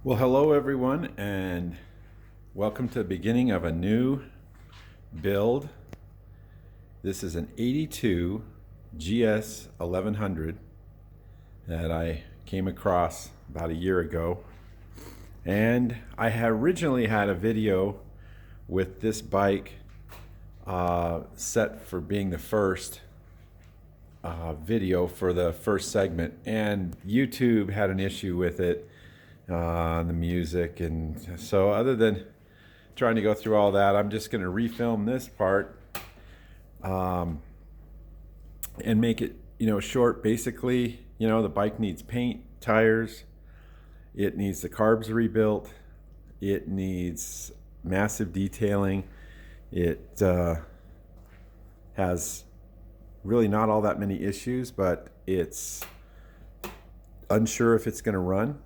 Well, hello everyone, and welcome to the beginning of a new build. This is an 82 GS1100 that I came across about a year ago. And I had originally had a video with this bike set for being the first video for the first segment, and YouTube had an issue with it. The music, and so other than trying to go through all that, I'm just going to refilm this part and make it short. Basically, the bike needs paint, tires, it needs the carbs rebuilt, it needs massive detailing, it has really not all that many issues, but it's unsure if it's going to run.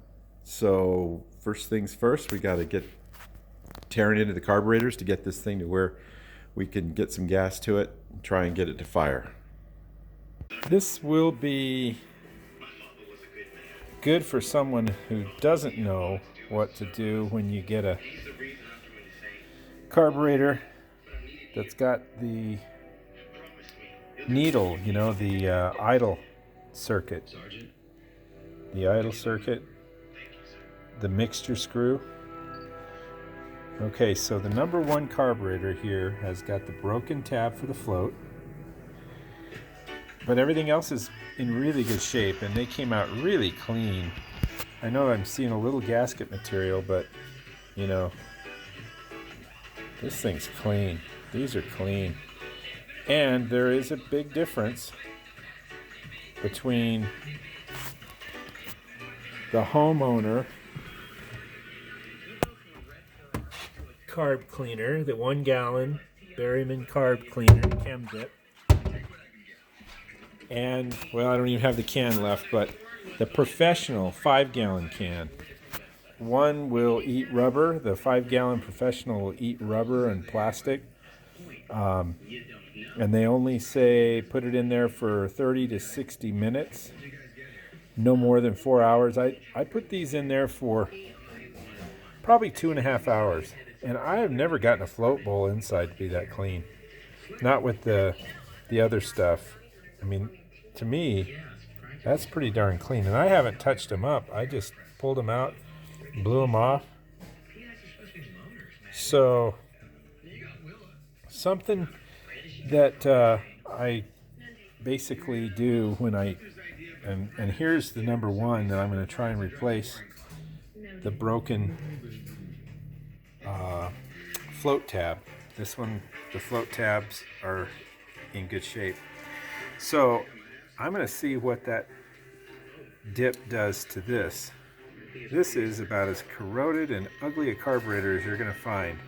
So first things first, we got to get tearing into the carburetors to get this thing to where we can get some gas to it and try and get it to fire. This will be good for someone who doesn't know what to do when you get a carburetor that's got the needle, the idle circuit. The idle circuit. The mixture screw. Okay, so the number one carburetor here has got the broken tab for the float, but everything else is in really good shape, and they came out really clean. I know I'm seeing a little gasket material, but this thing's clean. These are clean. And there is a big difference between the homeowner carb cleaner, the 1 gallon Berryman carb cleaner, chem dip, and, well, I don't even have the can left, but the professional 5 gallon can. One will eat rubber. The 5 gallon professional will eat rubber and plastic, and they only say put it in there for 30 to 60 minutes, no more than 4 hours. I put these in there for probably 2.5 hours. And I have never gotten a float bowl inside to be that clean. Not with the other stuff. I mean, to me, that's pretty darn clean. And I haven't touched them up. I just pulled them out, blew them off. So, something that I basically do when and here's the number one that I'm going to try and replace the broken float tab. This one, the float tabs are in good shape. So I'm going to see what that dip does to this. This is about as corroded and ugly a carburetor as you're going to find.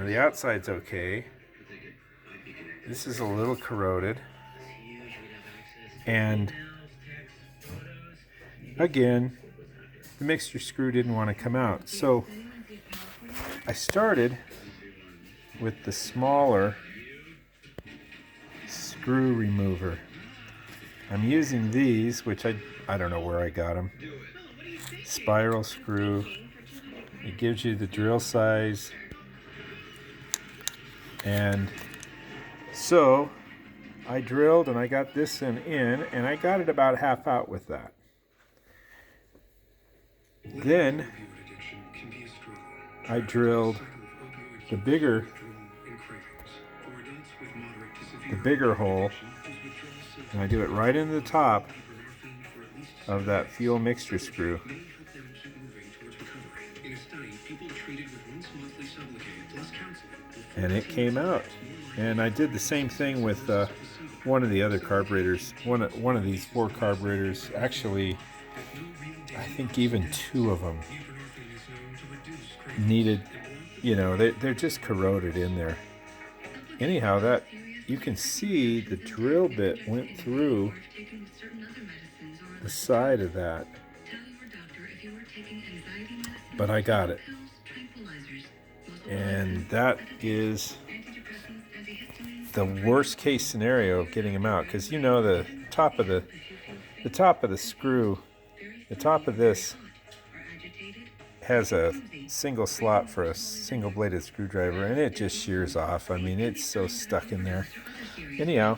The outside's okay. This is a little corroded. And again, the mixture screw didn't want to come out. So I started with the smaller screw remover. I'm using these, which I don't know where I got them. Spiral screw. It gives you the drill size. And so I drilled and I got this in, and I got it about half out with that. Then I drilled the bigger hole, and I do it right into the top of that fuel mixture screw. And it came out. And I did the same thing with one of the other carburetors, one of these 4 carburetors. Actually, I think even 2 of them needed, they're just corroded in there. Anyhow, that you can see the drill bit went through the side of that, but I got it. And that is the worst case scenario of getting them out, because the top of the screw, the top of this has a single slot for a single bladed screwdriver, and it just shears off. I mean, it's so stuck in there. Anyhow,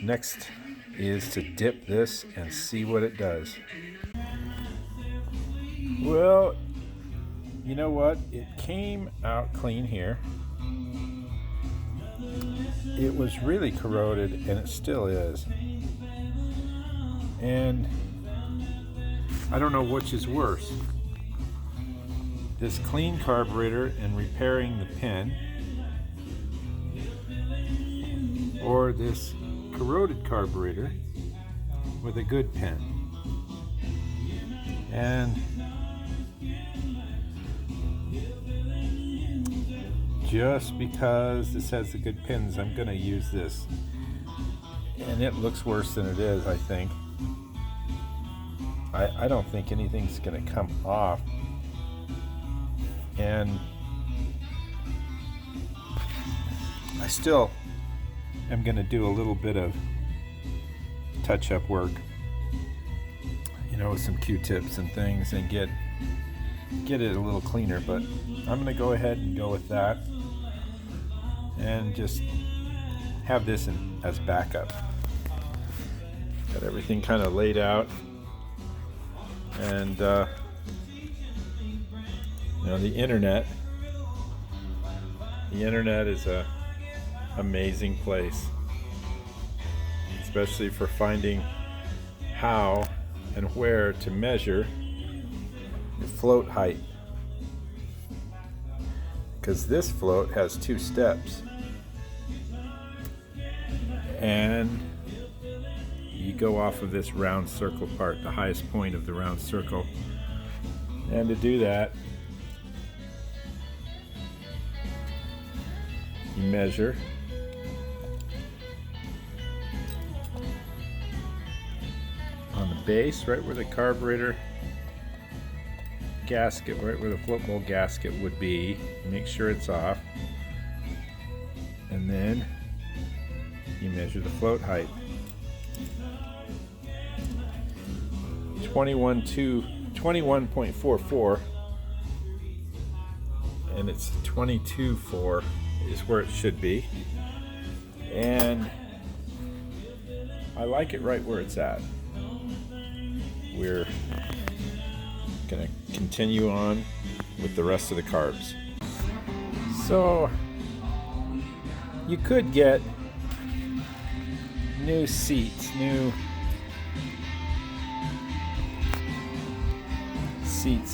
next is to dip this and see what it does. Well, you know what? It came out clean here. It was really corroded, and it still is. And I don't know which is worse. This clean carburetor and repairing the pin, or this corroded carburetor with a good pin. And just because this has the good pins, I'm going to use this. And it looks worse than it is, I think. I don't think anything's going to come off. And I still am going to do a little bit of touch-up work, you know, with some Q-tips and things, and get it a little cleaner. But I'm going to go ahead and go with that and just have this as backup. Got everything kind of laid out, and you know, the internet is a amazing place, especially for finding how and where to measure your float height, because this float has 2 steps, and you go off of this round circle part, the highest point of the round circle. And to do that, you measure on the base, right where the carburetor gasket, right where the float bowl gasket would be. Make sure it's off, and then you measure the float height. 21.44, and it's 22.4 is where it should be, and I like it right where it's at. We're gonna continue on with the rest of the carbs. So you could get new seats,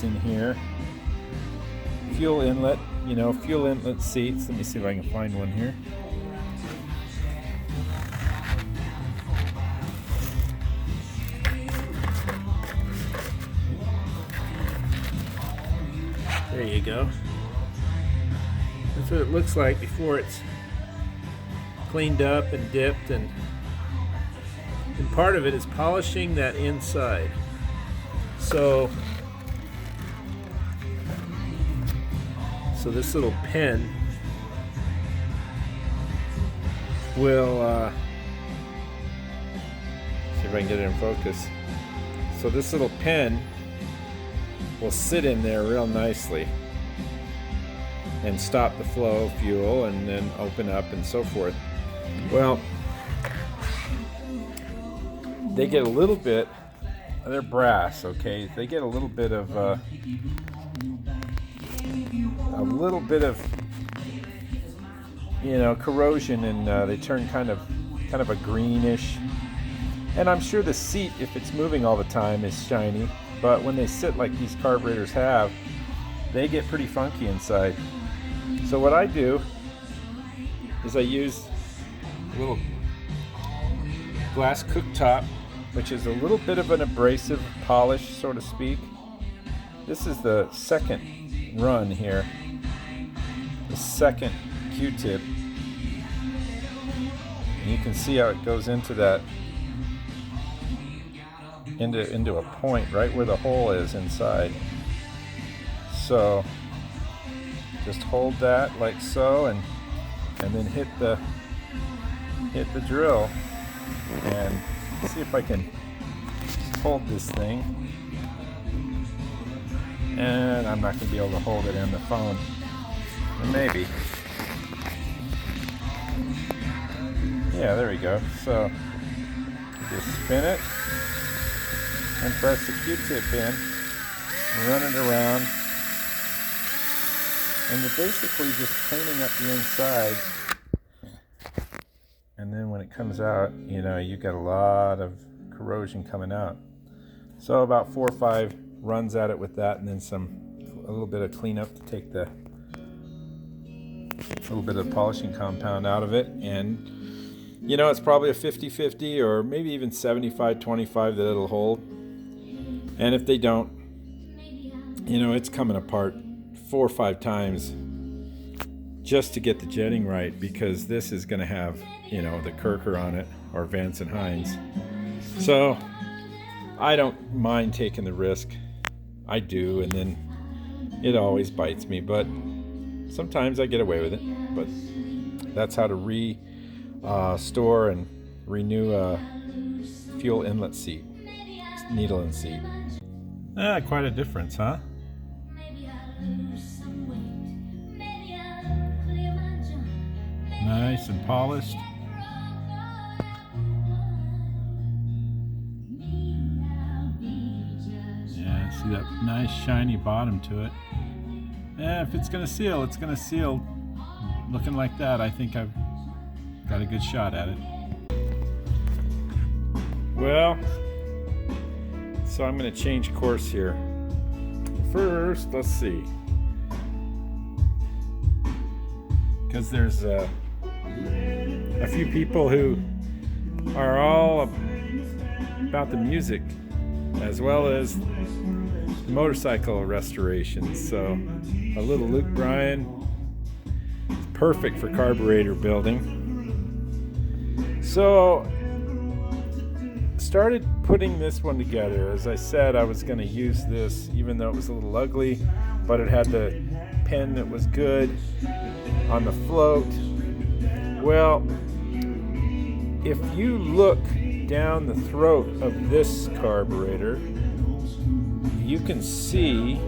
in here. Fuel inlet, you know, fuel inlet seats. Let me see if I can find one here. There you go. That's what it looks like before it's cleaned up and dipped, and part of it is polishing that inside. So this little pen will, see if I can get it in focus. So this little pen will sit in there real nicely and stop the flow of fuel, and then open up and so forth. Well, they get a little bit, they're brass, okay? They get a little bit of you know, corrosion, and they turn kind of a greenish. And I'm sure the seat, if it's moving all the time, is shiny, but when they sit like these carburetors have, they get pretty funky inside. So what I do is I use a little glass cooktop, which is a little bit of an abrasive polish, so to speak. This is the second run here, the second Q-tip, and you can see how it goes into that, into a point right where the hole is inside. So just hold that like so, and then hit the drill, and see if I can hold this thing. And I'm not going to be able to hold it in the phone. Or maybe. Yeah, there we go. So just spin it and press the Q-tip in, run it around, and you're basically just cleaning up the inside. And then when it comes out, you know, you've got a lot of corrosion coming out. So about 4 or 5 runs at it with that, and then a little bit of cleanup to take a little bit of polishing compound out of it. And you know, it's probably a 50-50 or maybe even 75-25 that it'll hold. And if they don't, you know, it's coming apart 4 or 5 times just to get the jetting right, because this is going to have, you know, the Kirker on it, or Vance and Hines. So I don't mind taking the risk. I do, and then it always bites me, but sometimes I get away with it. But that's how to store and renew a fuel inlet seat, needle and seat. Quite a difference, huh? Nice and polished. Yeah, see that nice shiny bottom to it. Yeah, if it's gonna seal, it's gonna seal. Looking like that, I think I've got a good shot at it. Well, so I'm going to change course here. First, let's see. Because there's a few people who are all about the music as well as motorcycle restorations. So a little Luke Bryan, perfect for carburetor building. So started putting this one together. As I said, I was going to use this even though it was a little ugly, but it had the pin that was good on the float. Well, if you look down the throat of this carburetor, you can see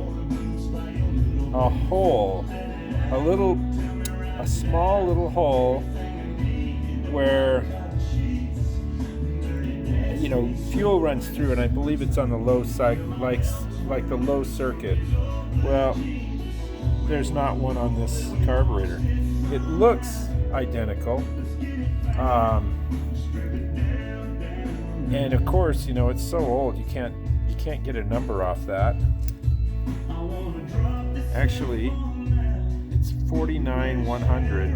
a hole, a small little hole where, you know, fuel runs through, and I believe it's on the low side, like the low circuit. Well, there's not one on this carburetor. It looks identical, and of course, you know, it's so old you can't get a number off that. Actually, it's 49100,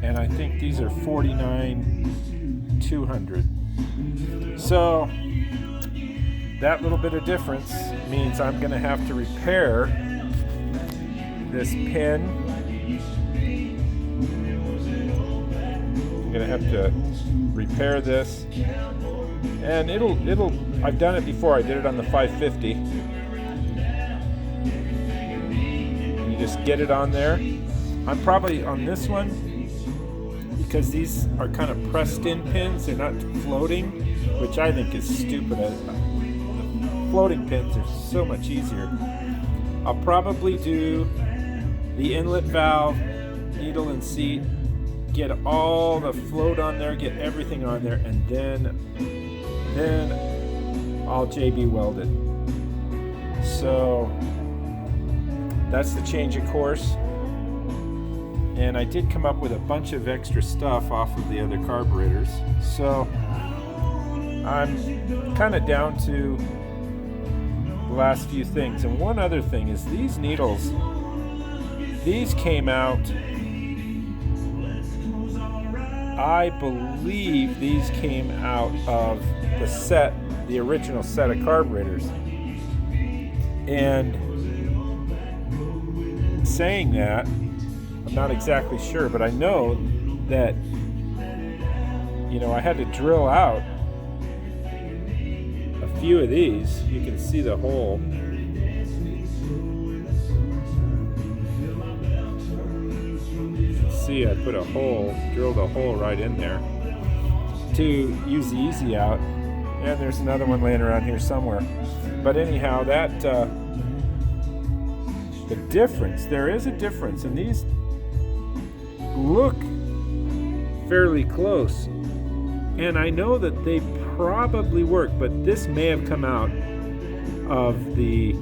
and I think these are 49200. So that little bit of difference means I'm going to have to repair this pin. I'm going to have to repair this, and it'll I've done it before. I did it on the 550. You just get it on there. I'm probably on this one, because these are kind of pressed in pins, they're not floating, which I think is stupid. The floating pins are so much easier. I'll probably do the inlet valve, needle and seat, get all the float on there, get everything on there, and then I'll JB weld it. So that's the change of course. And I did come up with a bunch of extra stuff off of the other carburetors. So I'm kind of down to the last few things. And one other thing is these needles, these came out, I believe these came out of the set, the original set of carburetors. And saying that, I'm not exactly sure, but I know that, you know, I had to drill out a few of these. You can see the hole. You can see I put a hole, drilled a hole right in there to use the easy out. And there's another one laying around here somewhere. But anyhow, that the difference, there is a difference, and these look fairly close. And I know that they probably work, but this may have come out of the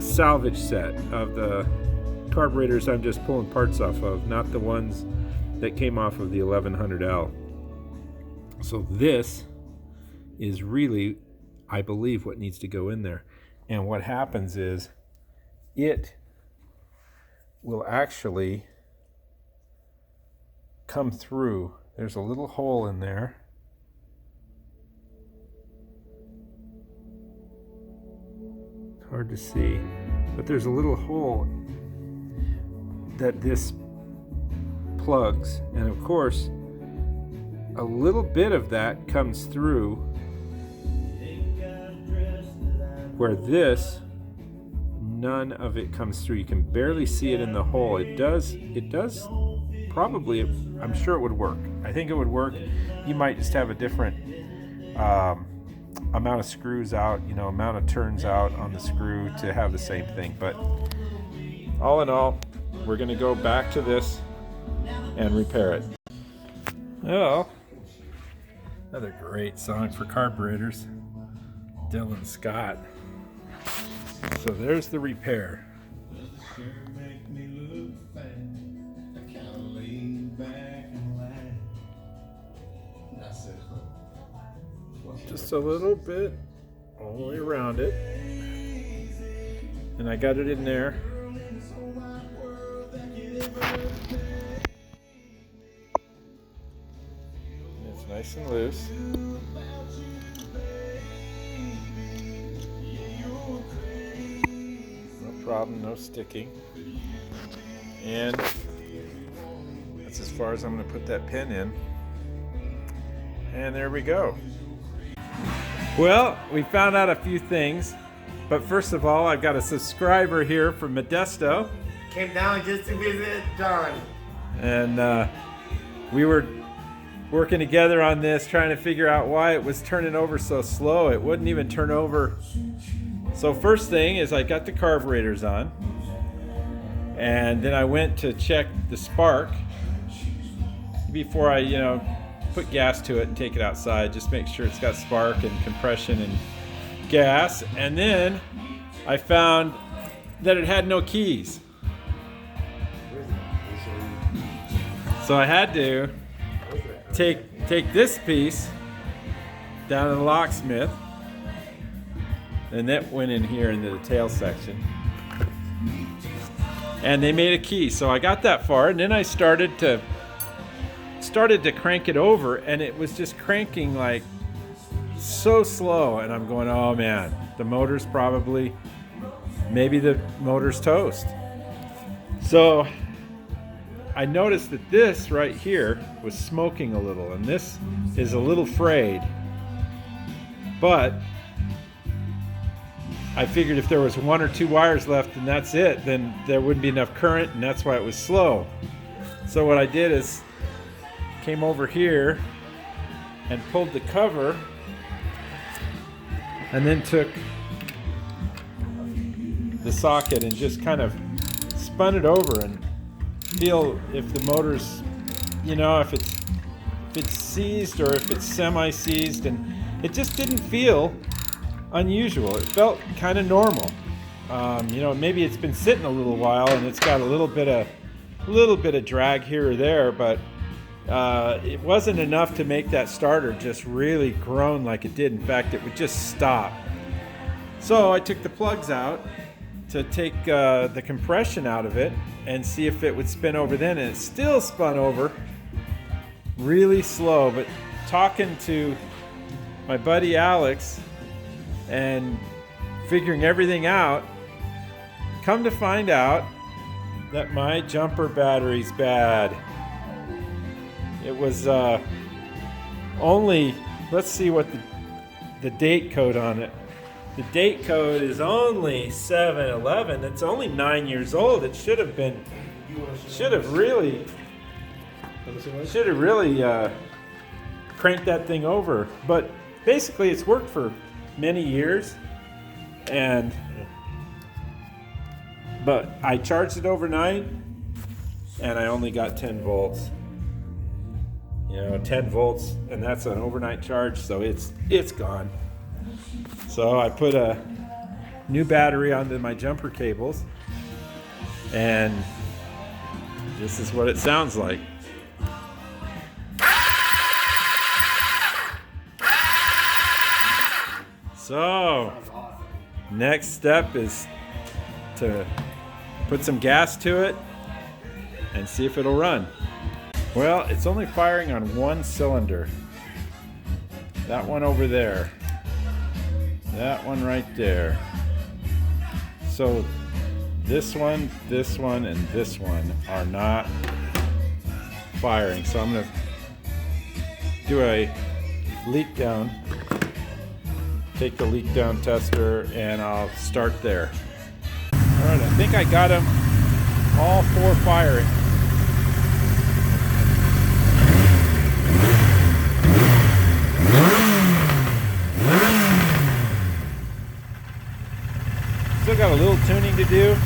salvage set of the carburetors I'm just pulling parts off of, not the ones that came off of the 1100L. So this is really, I believe, what needs to go in there. And what happens is it will actually come through. There's a little hole in there. Hard to see, but there's a little hole that this plugs, and of course a little bit of that comes through where this, none of it comes through. You can barely see it in the hole. It does probably, I'm sure it would work. I think it would work. You might just have a different amount of screws out, amount of turns out on the screw to have the same thing. But all in all, we're going to go back to this and repair it. Well, another great song for carburetors, Dylan Scott. So there's the repair. Just a little bit all the way around it, and I got it in there. It's nice and loose. No problem, no sticking. And that's as far as I'm going to put that pin in. And there we go. Well, we found out a few things, but first of all, I've got a subscriber here from Modesto. Came down just to visit John. And we were working together on this, trying to figure out why it was turning over so slow. It wouldn't even turn over. So first thing is I got the carburetors on, and then I went to check the spark before I, put gas to it and take it outside. Just make sure it's got spark and compression and gas. And then I found that it had no keys. So I had to take this piece down to the locksmith, and that went in here into the tail section. And they made a key. So I got that far, and then I started to crank it over, and it was just cranking like so slow, and I'm going, oh man, the motor's maybe the motor's toast. So I noticed that this right here was smoking a little, and this is a little frayed, but I figured if there was 1 or 2 wires left and that's it, then there wouldn't be enough current, and that's why it was slow. So what I did is came over here and pulled the cover, and then took the socket and just kind of spun it over and feel if the motor's, if it's seized or if it's semi-seized, and it just didn't feel unusual. It felt kind of normal. Maybe it's been sitting a little while and it's got a little bit of drag here or there, but it wasn't enough to make that starter just really groan like it did. In fact, it would just stop. So I took the plugs out to take the compression out of it and see if it would spin over then, and it still spun over really slow. But talking to my buddy Alex and figuring everything out, come to find out that my jumper battery's bad. It was only, let's see what the date code on it. The date code is only 7/11. It's only 9 years old. It should have really cranked that thing over. But basically, it's worked for many years, and But I charged it overnight and I only got 10 volts. 10 volts, and that's an overnight charge, so it's gone. So I put a new battery onto my jumper cables, and this is what it sounds like. So next step is to put some gas to it and see if it'll run. Well, it's only firing on one cylinder. That one over there. That one right there. So this one, and this one are not firing. So I'm gonna do a leak down. Take the leak down tester and I'll start there. All right, I think I got them all four firing. Still got a little tuning to do.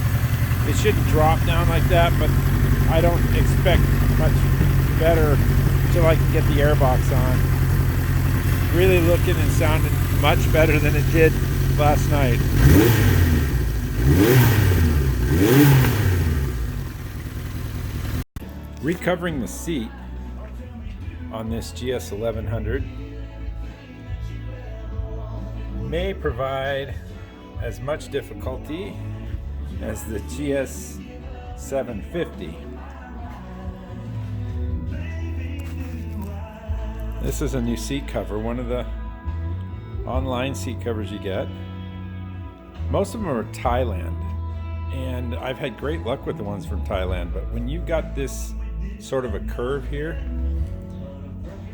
It shouldn't drop down like that, but I don't expect much better until I can get the airbox on. Really looking and sounding much better than it did last night. Recovering the seat on this GS1100 may provide as much difficulty as the GS750. This is a new seat cover, one of the online seat covers you get. Most of them are Thailand, and I've had great luck with the ones from Thailand, but when you've got this sort of a curve here,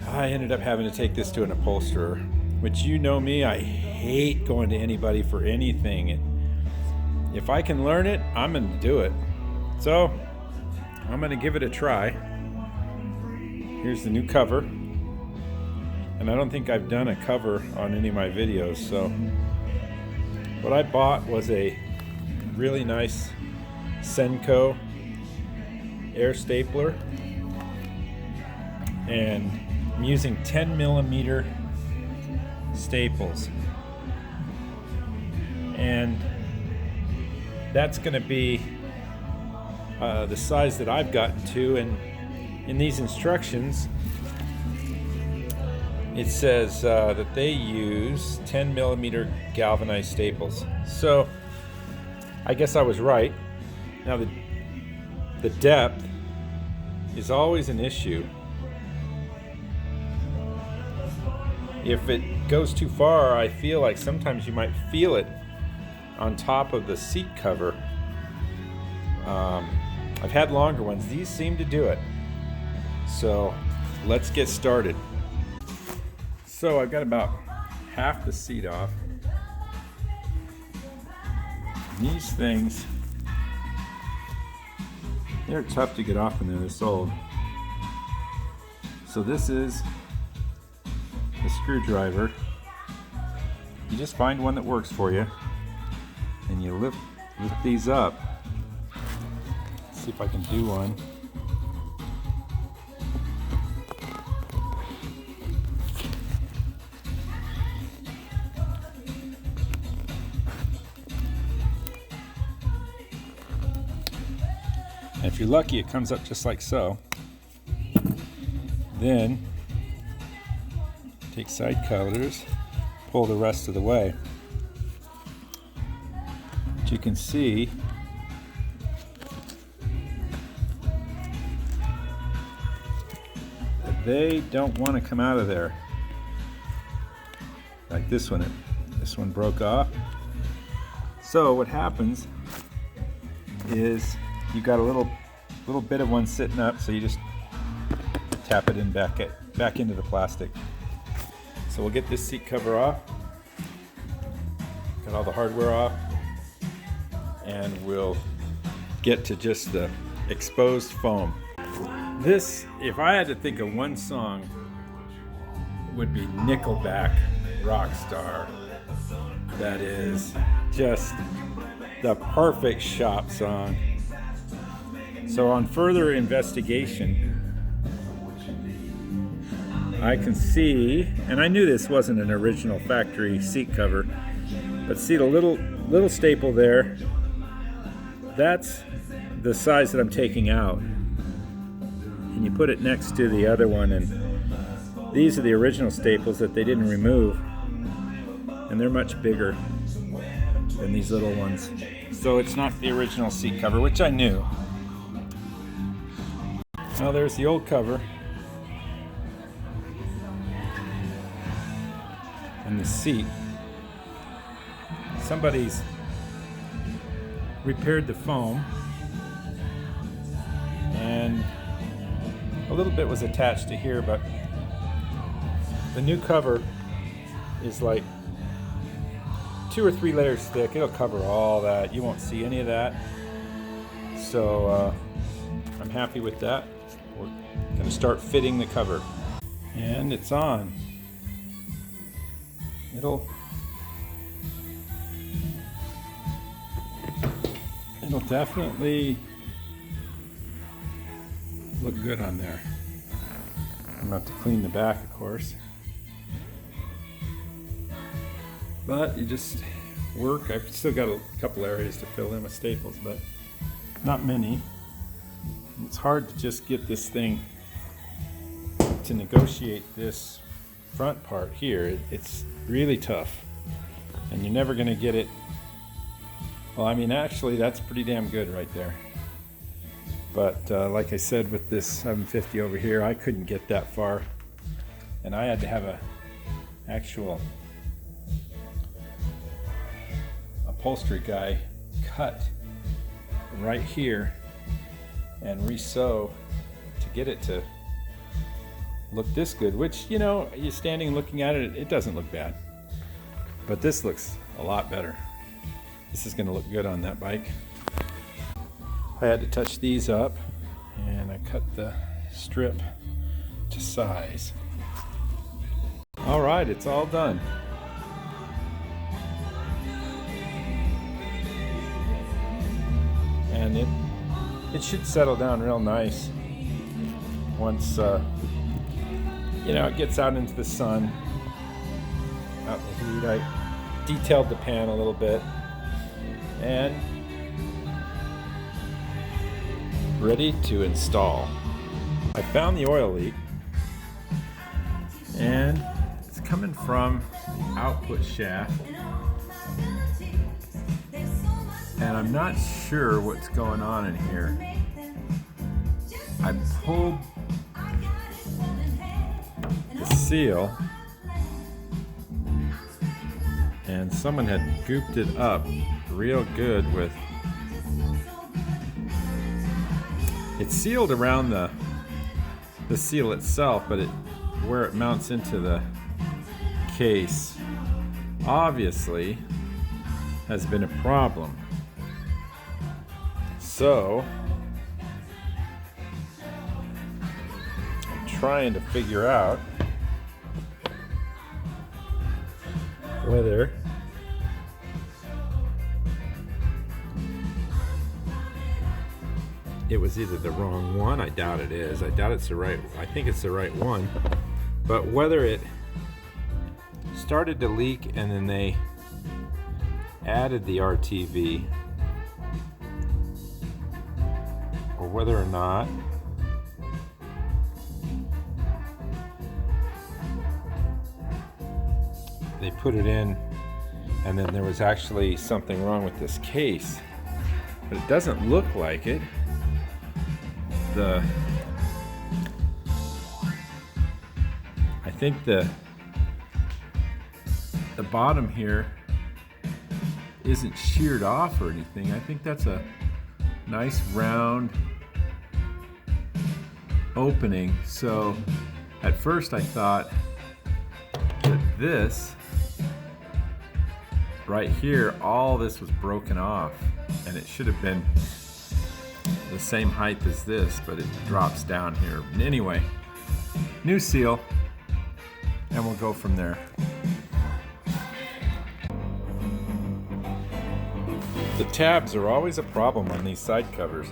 I ended up having to take this to an upholsterer, which, you know me, I hate going to anybody for anything. If I can learn it, I'm going to do it. So I'm going to give it a try. Here's the new cover. And I don't think I've done a cover on any of my videos. So what I bought was a really nice Senko air stapler. And I'm using 10mm staples. And that's going to be the size that I've gotten to, and in these instructions it says that they use 10mm galvanized staples. So I guess I was right. Now the depth is always an issue. If it goes too far, I feel like sometimes you might feel it on top of the seat cover. I've had longer ones. These seem to do it. So let's get started. So I've got about half the seat off. These things, they're tough to get off when they're this old. So this is the screwdriver. You just find one that works for you, and you lift these up. Let's see if I can do one. And if you're lucky, it comes up just like so. Then take side cutters, pull the rest of the way. But you can see that they don't want to come out of there. Like this one broke off. So what happens is you got a little bit of one sitting up, so you just tap it in back into the plastic. So we'll get this seat cover off, got all the hardware off, and we'll get to just the exposed foam. This, if I had to think of one song, would be Nickelback, Rockstar. That is just The perfect shop song. So on further investigation, I can see, and I knew this wasn't an original factory seat cover, but see the little staple there? That's the size that I'm taking out. And you put it next to the other one, and these are the original staples that they didn't remove. And they're much bigger than these little ones. So it's not the original seat cover, which I knew. Now there's the old cover. And the seat. Somebody's repaired the foam, and a little bit was attached to here, but the new cover is like 2 or 3 layers thick. It'll cover all that. You won't see any of that. So I'm happy with that. We're going to start fitting the cover. And it's on. It'll definitely look good on there. I'm going to have to clean the back, of course. But you just work. I've still got a couple areas to fill in with staples, but not many. It's hard to just get this thing to negotiate this front part here. It's really tough, and you're never going to get it. Well, I mean, actually, that's pretty damn good right there. But like I said, with this 750 over here, I couldn't get that far, and I had to have a actual upholstery guy cut right here and re-sew to get it to look this good, which, you know, you're standing and looking at it, it doesn't look bad. But this looks a lot better. This is going to look good on that bike. I had to touch these up, and I cut the strip to size. All right, it's all done. And it should settle down real nice once you know, it gets out into the sun, out in the heat. I detailed the pan a little bit, and ready to install. I found the oil leak, and it's coming from the output shaft, and I'm not sure what's going on in here. I pulled the seal, and someone had gooped it up real good with, it's sealed around the seal itself, but where it mounts into the case obviously has been a problem. So I'm trying to figure out whether it was either the wrong one. I doubt it is. I doubt it's the right. I think it's the right one. But whether it started to leak and then they added the RTV, or whether or not they put it in and then there was actually something wrong with this case. But it doesn't look like it. I think the bottom here isn't sheared off or anything. I think that's a nice round opening. So at first I thought that this right here, all this was broken off, and it should have been the same height as this, but it drops down here. Anyway, new seal, and we'll go from there. The tabs are always a problem on these side covers.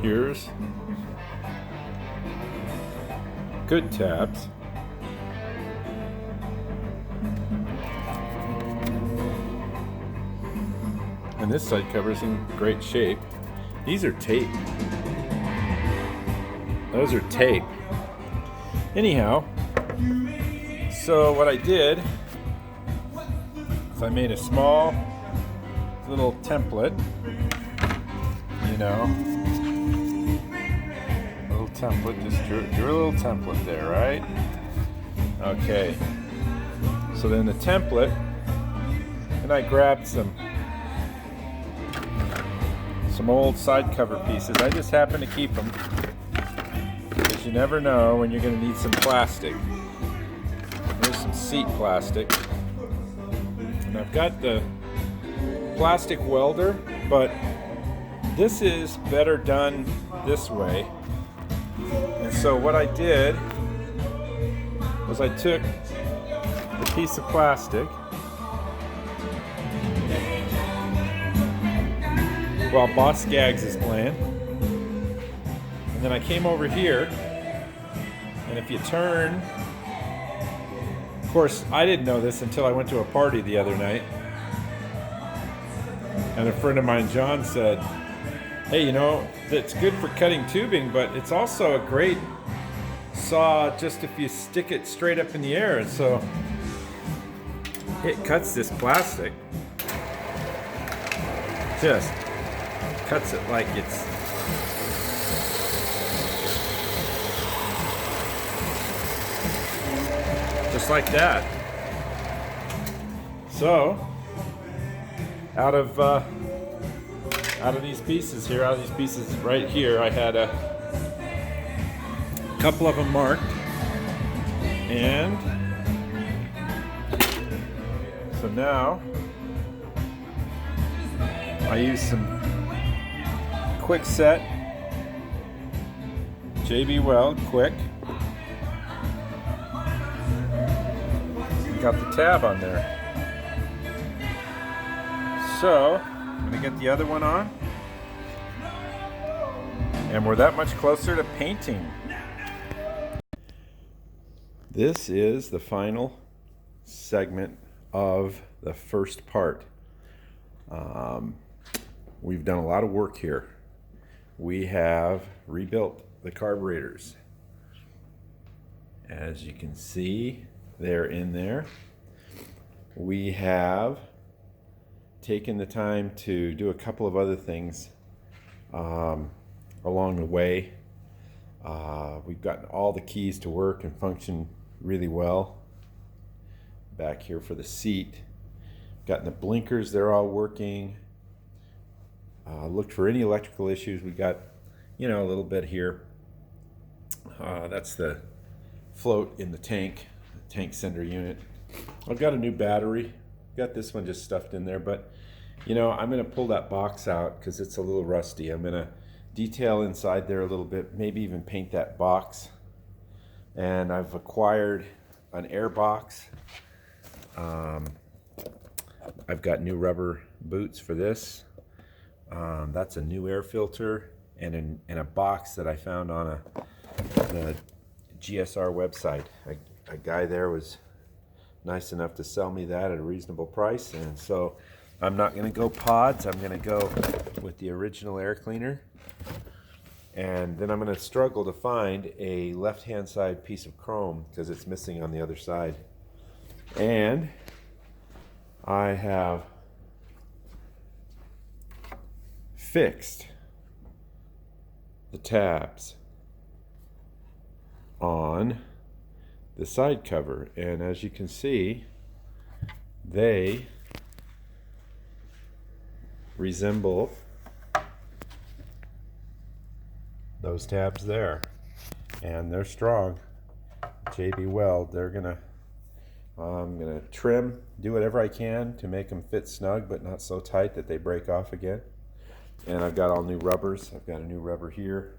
Here's good tabs. And this side cover is in great shape. These are tape. Those are tape. Anyhow, so what I did is I made a small little template, you know, a little template, just drew a little template there, right? Okay, so then the template, and I grabbed some old side cover pieces. I just happen to keep them because you never know when you're going to need some plastic. There's some seat plastic, and I've got the plastic welder, but this is better done this way. And so what I did was I took a piece of plastic while Boss Gags is playing, and then I came over here, and if you turn, of course I didn't know this until I went to a party the other night, and a friend of mine, John, said, hey, you know, it's good for cutting tubing, but it's also a great saw just if you stick it straight up in the air. And so it cuts this plastic, just cuts it like it's just like that. So out of these pieces here, out of these pieces right here, I had a couple of them marked, and so now I use some quick set JB Weld quick. Got the tab on there. So I'm gonna get the other one on, and we're that much closer to painting. This is the final segment of the first part. We've done a lot of work here. We have rebuilt the carburetors. As you can see, they're in there. We have taken the time to do a couple of other things along the way. We've gotten all the keys to work and function really well. Back here for the seat, gotten the blinkers, they're all working. Looked for any electrical issues. We got, you know, a little bit here. That's the float in the tank sender unit. I've got a new battery. Got this one just stuffed in there, but you know, I'm gonna pull that box out because it's a little rusty. I'm gonna detail inside there a little bit, maybe even paint that box. And I've acquired an air box. I've got new rubber boots for this. That's a new air filter and a box that I found on the GSR website. A guy there was nice enough to sell me that at a reasonable price, and so I'm not going to go pods. I'm going to go with the original air cleaner, and then I'm going to struggle to find a left-hand side piece of chrome because it's missing on the other side. And I have fixed the tabs on the side cover, and as you can see, they resemble those tabs there, and they're strong. JB Weld. I'm gonna trim, do whatever I can to make them fit snug but not so tight that they break off again. And I've got all new rubbers. I've got a new rubber here.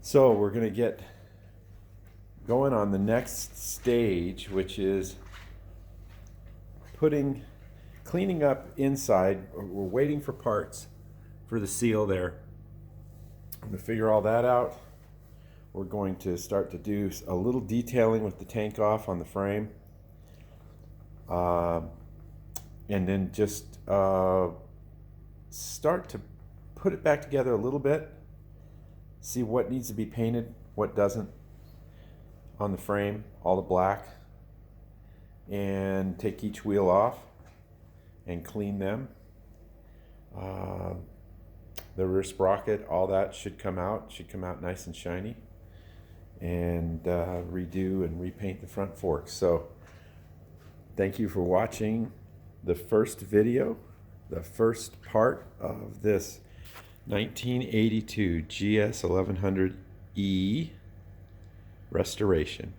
So we're gonna get going on the next stage, which is cleaning up inside. We're waiting for parts for the seal there. I'm going to figure all that out. We're going to start to do a little detailing with the tank off on the frame. And then just start to put it back together a little bit. See what needs to be painted, what doesn't on the frame, all the black. And take each wheel off and clean them. The rear sprocket, all that should come out nice and shiny. And redo and repaint the front forks. So thank you for watching the first video, the first part of this 1982 GS1100E restoration.